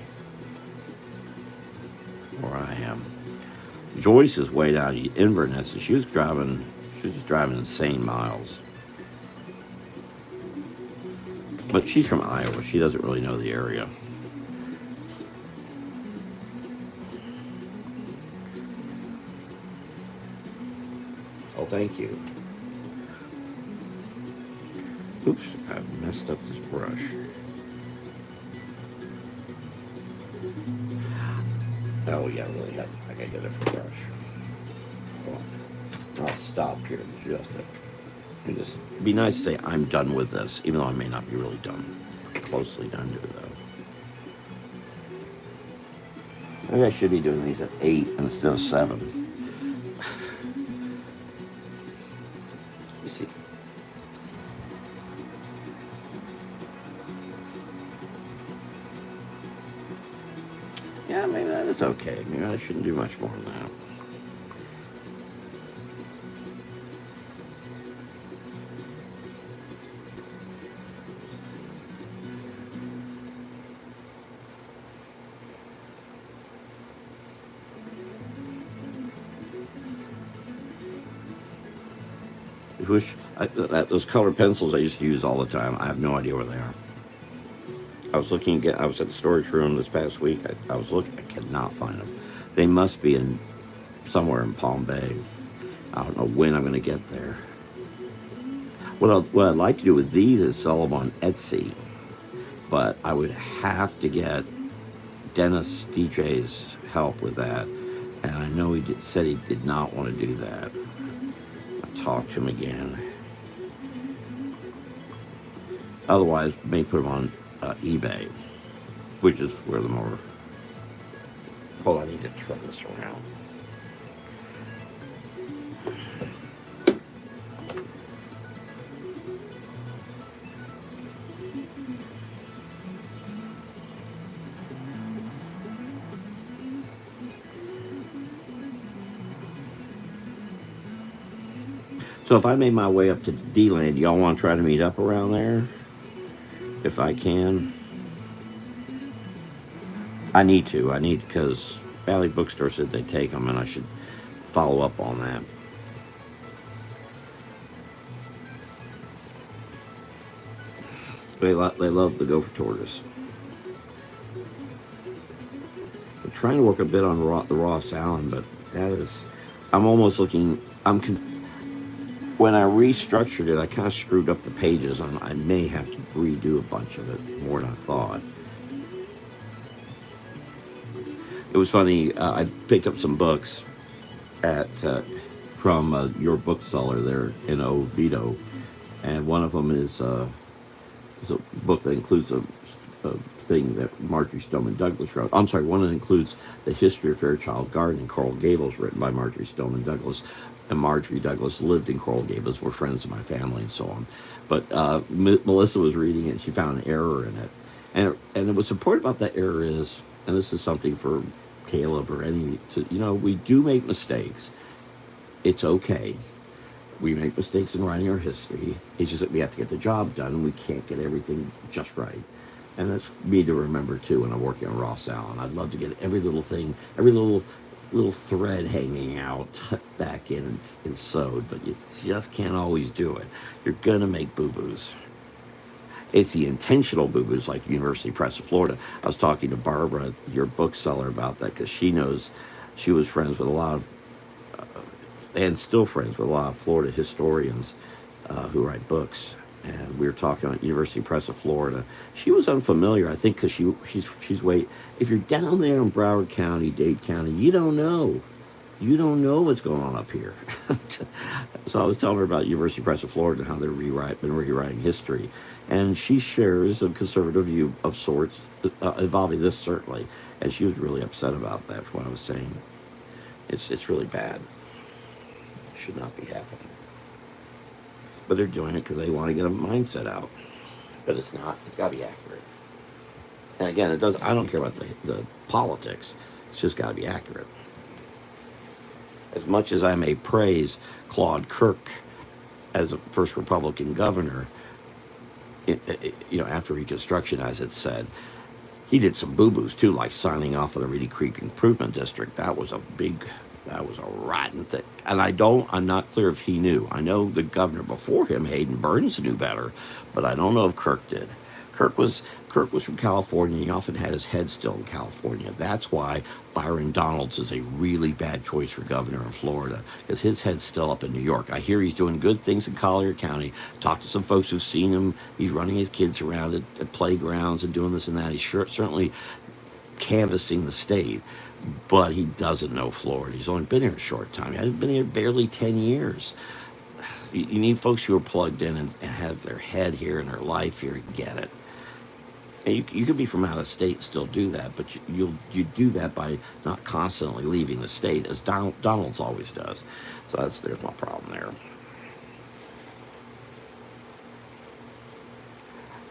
where I am. Joyce is way down in Inverness, and she was just driving insane miles. But she's from Iowa. She doesn't really know the area. Oh, thank you. Oops, I messed up this brush. Oh, yeah, really, I gotta get a different brush. Well, I'll stop here just and just be nice to say I'm done with this, even though I may not be really done. Closely done to it, though. Maybe I should be doing these at 8 instead of 7. You see. Yeah, maybe that is okay. Maybe I shouldn't do much more than that. Those colored pencils I used to use all the time. I have no idea where they are. I was at the storage room this past week. I was looking. I cannot find them. They must be in somewhere in Palm Bay. I don't know when I'm going to get there. What I'd like to do with these is sell them on Etsy, but I would have to get Dennis DJ's help with that, and I know said he did not want to do that. I'll talk to him again. Otherwise, may put them on eBay, which is where the more. Hold on, I need to turn this around. So if I made my way up to D-Land, y'all want to try to meet up around there? If I can. I need because Valley Bookstore said they take them, and I should follow up on that. They love the gopher tortoise. I'm trying to work a bit on the raw salmon, but that is, I'm almost looking. When I restructured it, I kind of screwed up the pages. I may have to redo a bunch of it more than I thought. It was funny. I picked up some books at from your bookseller there in Oviedo, and one of them is a book that includes a thing that Marjorie Stoneman Douglas wrote. I'm sorry, one that includes the history of Fairchild Garden in Coral Gables, written by Marjorie Stoneman Douglas. And Marjorie Douglas lived in Coral Gables, were friends of my family, and so on. But Melissa was reading it, and she found an error in it. And what's important about that error is, and this is something for Caleb or we do make mistakes. It's okay. We make mistakes in writing our history. It's just that we have to get the job done, and we can't get everything just right. And that's me to remember too when I'm working on Ross Allen. I'd love to get every little thing, every little thread hanging out back in and sewed, but you just can't always do it. You're gonna make boo-boos. It's the intentional boo-boos, like University Press of Florida. I was talking to Barbara, your bookseller, about that because she knows she was friends with a lot of, and still friends with a lot of Florida historians who write books. and we were talking about University Press of Florida. She was unfamiliar, I think, because she's wait. If you're down there in Broward County, Dade County, you don't know. You don't know what's going on up here. So I was telling her about University Press of Florida and how they're been rewriting history, and she shares a conservative view of sorts involving this certainly, and she was really upset about that. For what I was saying, it's really bad. It should not be happening, but they're doing it because they want to get a mindset out. But it's not. It's got to be accurate. And again, it does. I don't care about the politics. It's just got to be accurate. As much as I may praise Claude Kirk as a first Republican governor, after Reconstruction, as it said, he did some boo-boos too, like signing off on the Reedy Creek Improvement District. That was a rotten thing. And I'm not clear if he knew. I know the governor before him, Hayden Burns, knew better, but I don't know if Kirk did. Kirk was from California. He often had his head still in California. That's why Byron Donalds is a really bad choice for governor in Florida, because his head's still up in New York. I hear he's doing good things in Collier County. Talked to some folks who've seen him. He's running his kids around at playgrounds and doing this and that. He's certainly canvassing the state, but he doesn't know Florida. He's only been here a short time. He hasn't been here barely 10 years. You need folks who are plugged in and have their head here and their life here and get it. And you could be from out of state and still do that, but you do that by not constantly leaving the state, as Donald's always does. So there's my problem there.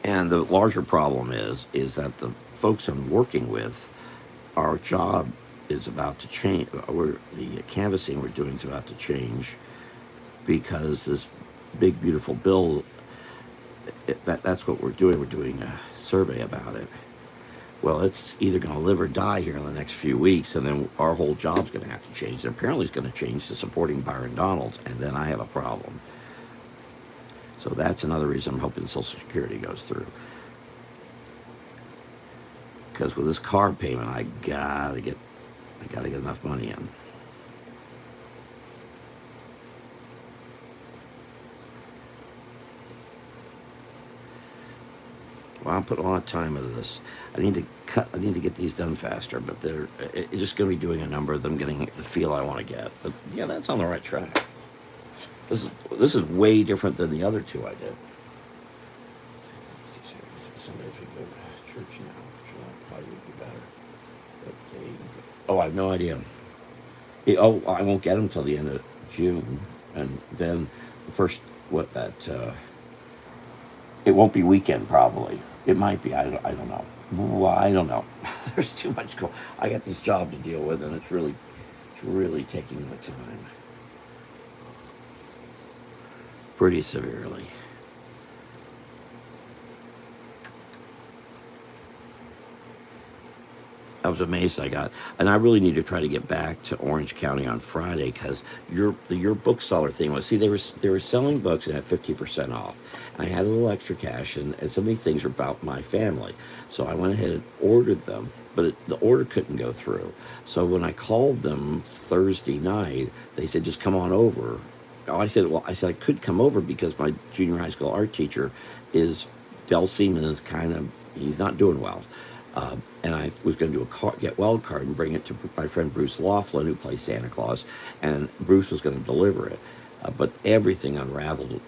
And the larger problem is that the folks I'm working with, our job is about to change. The canvassing we're doing is about to change, because this big beautiful bill. That's what we're doing. We're doing a survey about it. Well, it's either going to live or die here in the next few weeks, and then our whole job's going to have to change. And apparently it's going to change to supporting Byron Donalds, and then I have a problem. So that's another reason I'm hoping Social Security goes through. Because with this car payment, I gotta get enough money in. Well, I'm putting a lot of time into this. I need to get these done faster, but it's just going to be doing a number of them, getting the feel I want to get. But yeah, that's on the right track. This is way different than the other two I did. Sometimes we go to church now, which probably would be better. But I have no idea. I won't get them till the end of June, and then the first it won't be weekend probably. It might be. I don't know. Well, I don't know. There's too much going. I got this job to deal with, and it's really taking my time pretty severely. I was amazed I got, and I really need to try to get back to Orange County on Friday, because your bookseller thing was, see, they were selling books and had 50% off. I had a little extra cash, and some of these things are about my family, so I went ahead and ordered them, but the order couldn't go through. So when I called them Thursday night, they said, just come on over. I said I could come over because my junior high school art teacher Del Seaman is he's not doing well. And I was going to do a get well card and bring it to my friend Bruce Laughlin, who plays Santa Claus, and Bruce was going to deliver it. But everything unraveled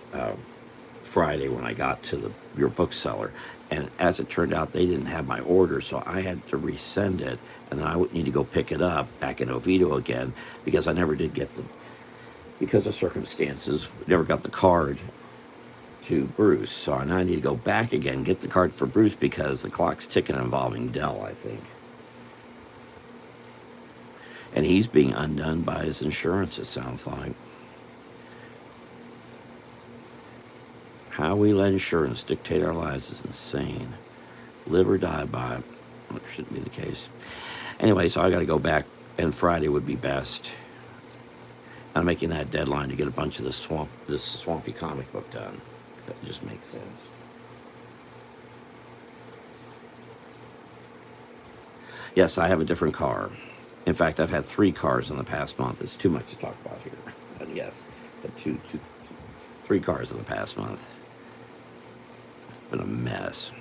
Friday when I got to your bookseller, and as it turned out, they didn't have my order, so I had to resend it, and then I would need to go pick it up back in Oviedo again, because I never did get because of circumstances, never got the card to Bruce. So now I need to go back again, get the card for Bruce, because the clock's ticking involving Dell, I think. And he's being undone by his insurance, it sounds like. How we let insurance dictate our lives is insane. Live or die by it. Well, it shouldn't be the case. Anyway, so I got to go back, and Friday would be best. I'm making that deadline to get a bunch of this swampy comic book done. That just makes sense. Yes, I have a different car. In fact, I've had 3 cars in the past month. It's too much to talk about here. But yes, but 3 cars in the past month. Been a mess.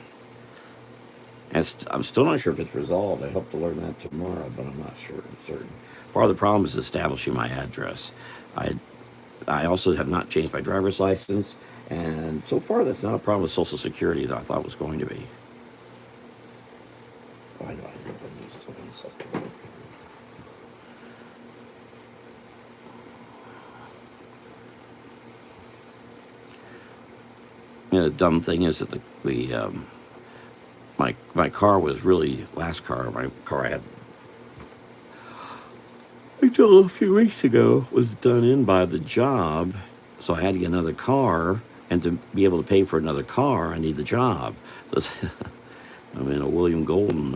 And I'm still not sure if it's resolved. I hope to learn that tomorrow, but I'm not sure. I'm certain. Part of the problem is establishing my address. I I also have not changed my driver's license, and so far that's not a problem with Social Security that I thought it was going to be. Oh, I know. I didn't use this one second. You know, the dumb thing is that my car was really my car I had until a few weeks ago was done in by the job, so I had to get another car, and to be able to pay for another car, I need the job. So I'm in a William Golden,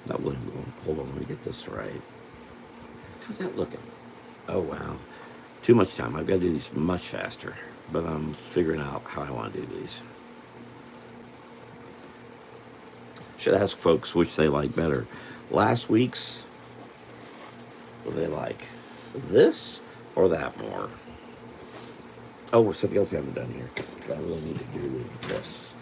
not William Golden. Hold on, let me get this right. How's that looking? Oh wow, too much time. I've got to do these much faster, but I'm figuring out how I want to do these. Should ask folks which they like better. Last week's, what do they like? This or that more? Oh, something else I haven't done here that I really need to do with this.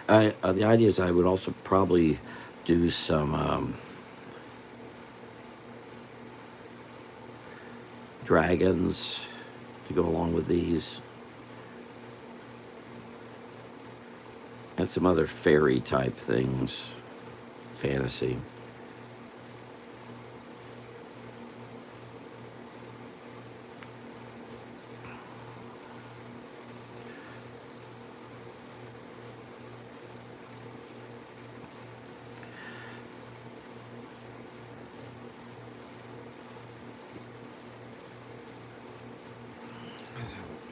The idea is I would also probably do some dragons to go along with these, and some other fairy type things, fantasy.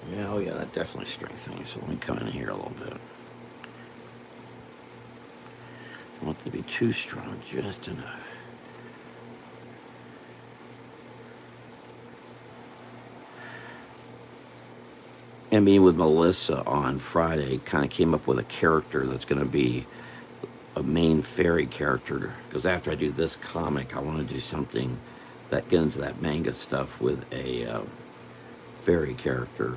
Yeah, oh yeah, that definitely strengthens. So let me come in here a little bit. I want them to be too strong, just enough. And me with Melissa on Friday kind of came up with a character that's going to be a main fairy character. Because after I do this comic, I want to do something that get into that manga stuff with a fairy character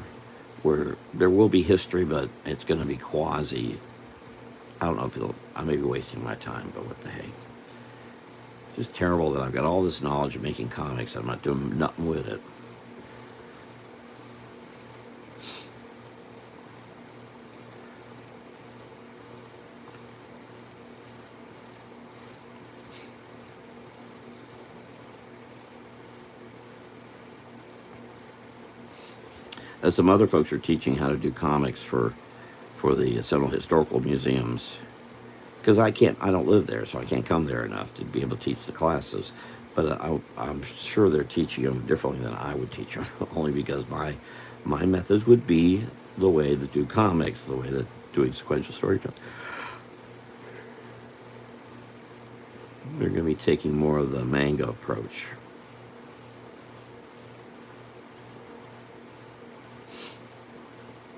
where there will be history, but it's going to be quasi. I don't know if I may be wasting my time, but what the heck. It's just terrible that I've got all this knowledge of making comics. I'm not doing nothing with it. As some other folks are teaching how to do comics for the Central Historical Museums, because I don't live there, so I can't come there enough to be able to teach the classes. But I'm sure they're teaching them differently than I would teach them, only because my methods would be the way to do comics, the way that doing sequential storytelling. They're going to be taking more of the manga approach.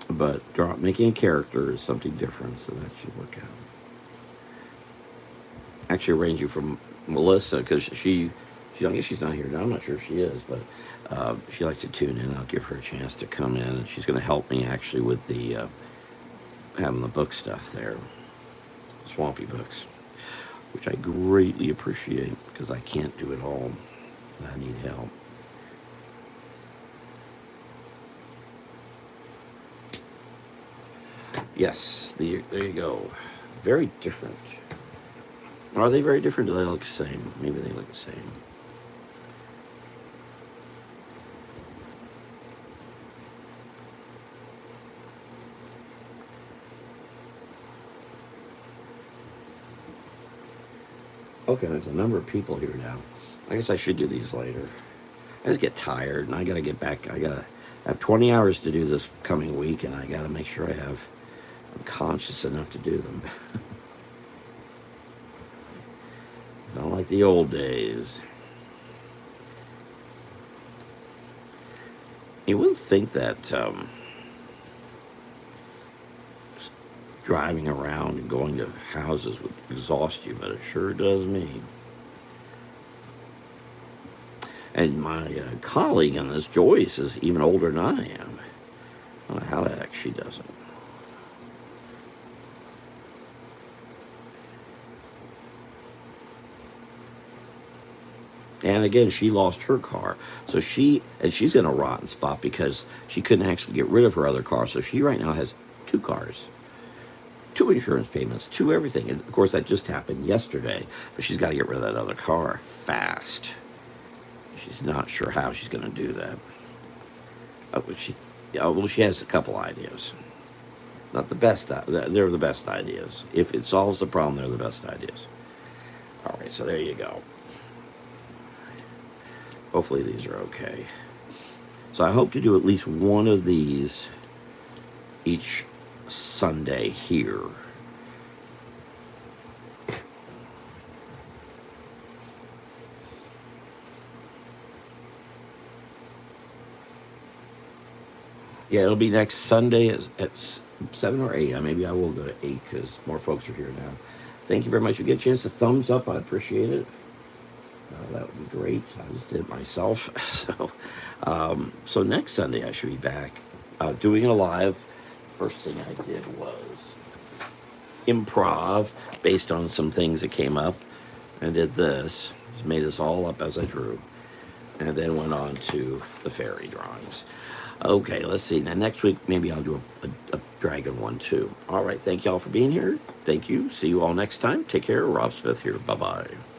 But making a character is something different, so that should work out. Actually, arrange you from Melissa, because I guess she's not here now. I'm not sure if she is, but she likes to tune in. I'll give her a chance to come in, and she's going to help me actually with the having the book stuff there, Swampy books, which I greatly appreciate because I can't do it all, and I need help. Yes, there you go. Very different. Are they very different? Do they look the same? Maybe they look the same. Okay, there's a number of people here now. I guess I should do these later. I just get tired, and I got to get back. I have 20 hours to do this coming week, and I got to make sure I'm conscious enough to do them. Not like the old days. You wouldn't think that driving around and going to houses would exhaust you, but it sure does me. And my colleague on this, Joyce, is even older than I am. I don't know how the heck she does it. And again, she lost her car. So she's in a rotten spot because she couldn't actually get rid of her other car. So she right now has 2 cars, 2 insurance payments, 2 everything. And of course, that just happened yesterday. But she's got to get rid of that other car fast. She's not sure how she's going to do that. She has a couple ideas. Not the best. They're the best ideas. If it solves the problem, they're the best ideas. All right, so there you go. Hopefully these are okay. So I hope to do at least one of these each Sunday here. Yeah, it'll be next Sunday at 7 or 8. Maybe I will go to 8 because more folks are here now. Thank you very much. If you get a chance to thumbs up, I appreciate it. That would be great. I just did it myself. So next Sunday I should be back doing a live. First thing I did was improv based on some things that came up. I did this. Just made this all up as I drew. And then went on to the fairy drawings. Okay, let's see. Now next week maybe I'll do a dragon one too. All right, thank you all for being here. Thank you. See you all next time. Take care. Rob Smith here. Bye-bye.